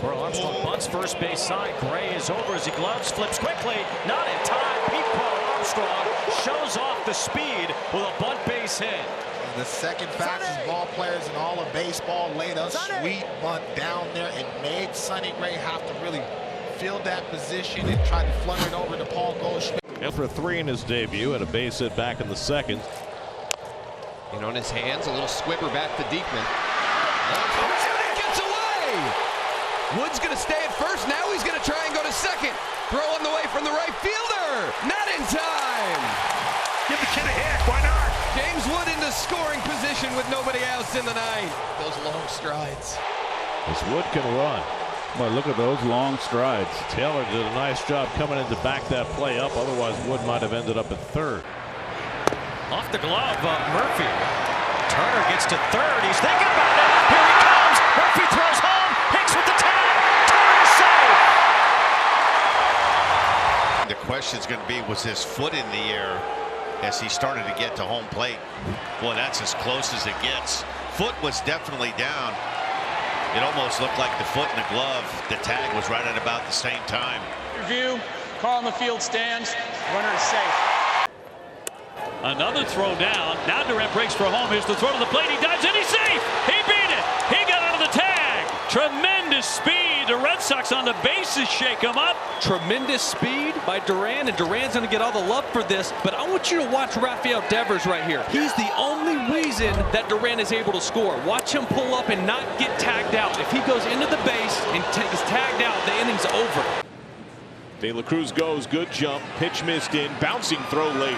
For Armstrong bunts first base side. Gray is over as he gloves, flips quickly, not in time. Pete Armstrong shows off the speed with a bunt base hit. The second fastest ball players in all of baseball laid a sweet bunt down there and made Sonny Gray have to really field that position and try to flutter it over to Paul Goldschmidt. For 3 in his debut and a base hit back in the second. And on his hands, a little squibber back to Diekman. It gets away! Wood's going to stay at first. Now he's going to try and go to second. Throw on the way from the right fielder. Not in time. Give the kid a hit. Why not? James Wood into scoring position with nobody else in the ninth. Those long strides. As Wood can run. Boy, look at those long strides. Taylor did a nice job coming in to back that play up. Otherwise, Wood might have ended up at third. Off the glove, Murphy. Turner gets to third. He's thinking about it. Here he comes. Murphy throws home. Hicks with the tag. Turner's safe. The question's going to be, was his foot in the air as he started to get to home plate? Boy, that's as close as it gets. Foot was definitely down. It almost looked like the foot in the glove. The tag was right at about the same time. Review, call on the field stands. Runner is safe. Another throw down. Now Durant breaks for home. Here's the throw to the plate. He dives in. He's safe. He beat it. He got under the tag. Tremendous speed. The Red Sox on the bases shake him up. Tremendous speed by Duran, and Duran's going to get all the love for this. But I want you to watch Rafael Devers right here. He's the only reason that Duran is able to score. Watch him pull up and not get tagged out. If he goes into the base and is tagged out, the inning's over. De La Cruz goes. Good jump. Pitch missed in. Bouncing throw late.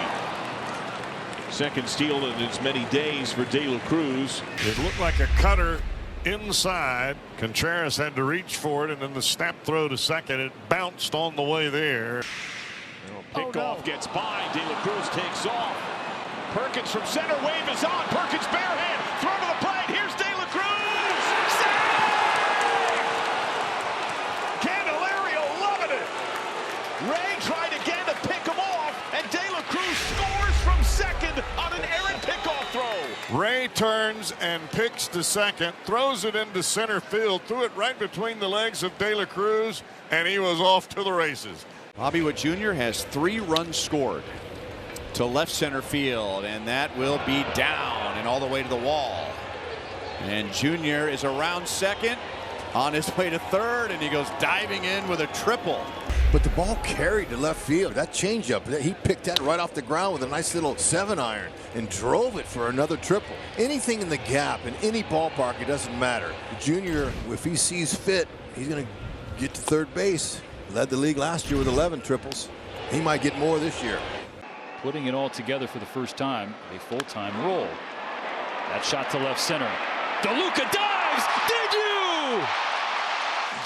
Second steal in as many days for De La Cruz. It looked like a cutter inside. Contreras had to reach for it, and then the snap throw to second. It bounced on the way there. Pickoff gets by. De La Cruz takes off. Perkins from center. Wave is on. Perkins barehand. Throw to the plate. Here's De La Cruz. Save! Candelario loving it. Ray tried again to pick him off, and De La Cruz scores from second on an errant pickoff throw. Ray turns and picks to second, throws it into center field, threw it right between the legs of De La Cruz, and he was off to the races. Bobby Witt Jr. has 3 runs scored to left center field, and that will be down and all the way to the wall. And Jr. is around second, on his way to third, and he goes diving in with a triple. But the ball carried to left field. That changeup, he picked that right off the ground with a nice little 7-iron and drove it for another triple. Anything in the gap, in any ballpark, it doesn't matter. Junior, if he sees fit, he's going to get to third base. Led the league last year with 11 triples. He might get more this year. Putting it all together for the first time, a full-time role. That shot to left center. DeLuca dives! Did you?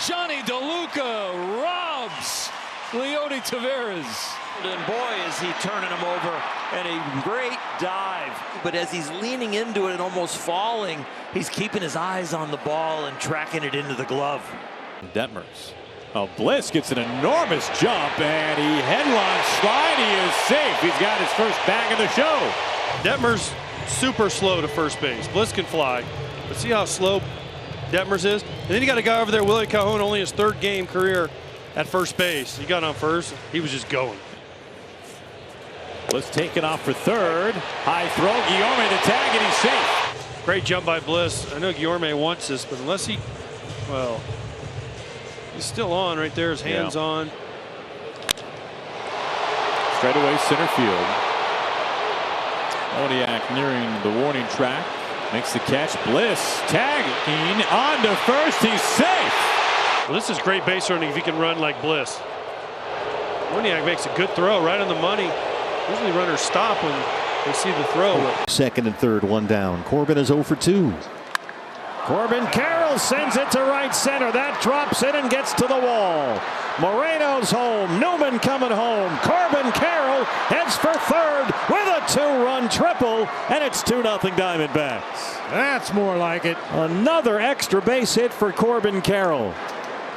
Johnny DeLuca robs Leody Taveras. And boy, is he turning him over, and a great dive. But as he's leaning into it and almost falling, he's keeping his eyes on the ball and tracking it into the glove. Detmers. Oh, Bliss gets an enormous jump, and he headlong slide. He is safe. He's got his first bag of the show. Detmers super slow to first base. Bliss can fly, but see how slow Detmers is? And then you got a guy over there, Willie Calhoun, only his 3rd game career at first base. He got on first. He was just going. Bliss taking off for third. High throw. Guillorme the tag, and he's safe. Great jump by Bliss. I know Guillorme wants this, but unless he, well, he's still on right there. His hands on. Straight away center field. Odiak nearing the warning track. Makes the catch. Bliss tagging on to first. He's safe. Well, this is great base running if he can run like Bliss. Odiak makes a good throw right on the money. Usually runners stop when they see the throw. Second and third, one down. Corbin is 0 for 2. Corbin Carroll sends it to right center. That drops it and gets to the wall. Moreno's home. Newman coming home. Corbin Carroll heads for third with a 2-run triple, and it's 2-0 Diamondbacks. That's more like it. Another extra base hit for Corbin Carroll.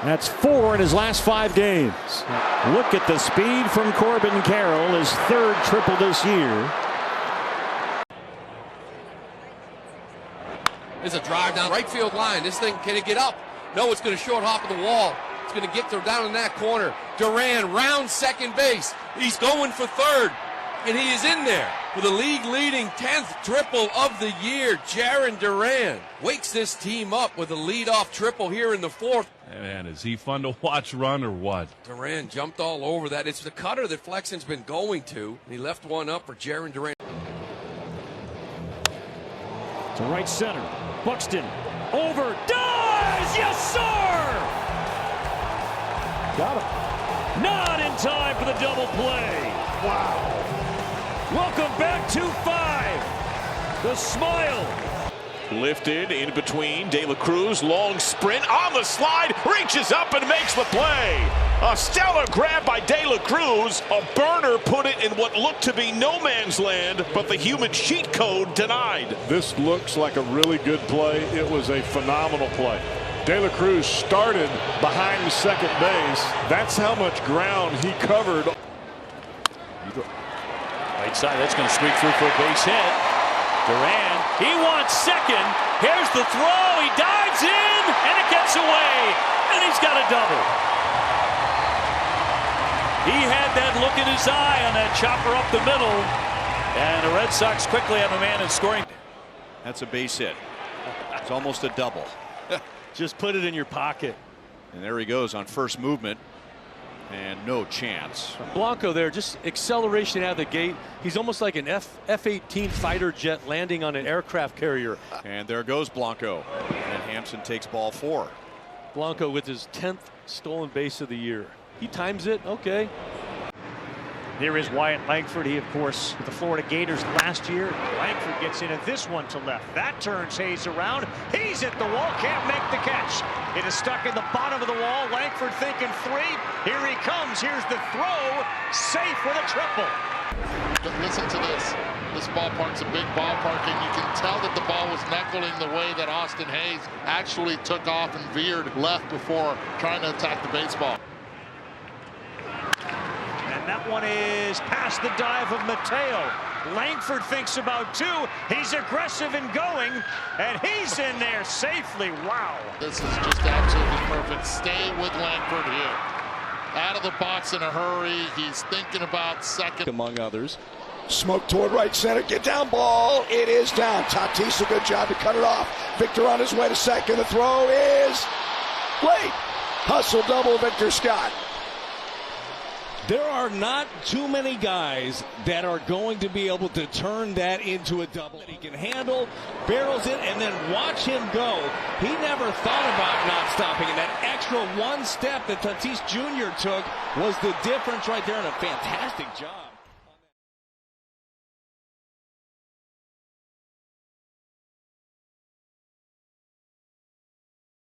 That's 4 in his last 5 games. Look at the speed from Corbin Carroll, his 3rd triple this year. There's a drive down right field line. This thing, can it get up? No, it's going to short hop of the wall. It's going to get down in that corner. Duran rounds second base. He's going for third. And he is in there for the league-leading 10th triple of the year. Jarren Duran wakes this team up with a leadoff triple here in the fourth. Man, is he fun to watch run or what? Duran jumped all over that. It's the cutter that Flexen's been going to. And he left one up for Jarren Duran. To right center. Buxton over. Dives! Yes, sir! Got him. Not in time for the double play. Wow. Welcome back to 5. The smile. Lifted in between. De La Cruz, long sprint on the slide, reaches up and makes the play. A stellar grab by De La Cruz. A burner put it in what looked to be no man's land, but the human cheat code denied. This looks like a really good play. It was a phenomenal play. De La Cruz started behind second base. That's how much ground he covered. Right side, that's going to sweep through for a base hit. Duran, he wants second. Here's the throw. He dives in, and it gets away. And he's got a double. He had that look in his eye on that chopper up the middle. And the Red Sox quickly have a man in scoring. That's a base hit. It's almost a double. Just put it in your pocket. And there he goes on first movement. And no chance. Blanco there, just acceleration out of the gate. He's almost like an F-18 fighter jet landing on an aircraft carrier. And there goes Blanco. And Hampson takes ball 4. Blanco with his 10th stolen base of the year. He times it, okay. There is Wyatt Langford. He, of course, with the Florida Gators last year. Langford gets into this one to left. That turns Hayes around. He's at the wall, can't make the catch. It is stuck in the bottom of the wall. Langford thinking 3. Here he comes. Here's the throw. Safe with a triple. Listen to this. This ballpark's a big ballpark, and you can tell that the ball was knuckling the way that Austin Hayes actually took off and veered left before trying to attack the baseball. And that one is past the dive of Mateo. Langford thinks about 2. He's aggressive and going, and he's in there safely. Wow. This is just absolutely perfect. Stay with Langford here. Out of the box in a hurry. He's thinking about second. Among others. Smoke toward right center. Get down ball. It is down. Tatis, a good job to cut it off. Victor on his way to second. The throw is late. Hustle double Victor Scott. There are not too many guys that are going to be able to turn that into a double. He can handle, barrels it, and then watch him go. He never thought about not stopping, and that extra one step that Tatis Jr. took was the difference right there, and a fantastic job.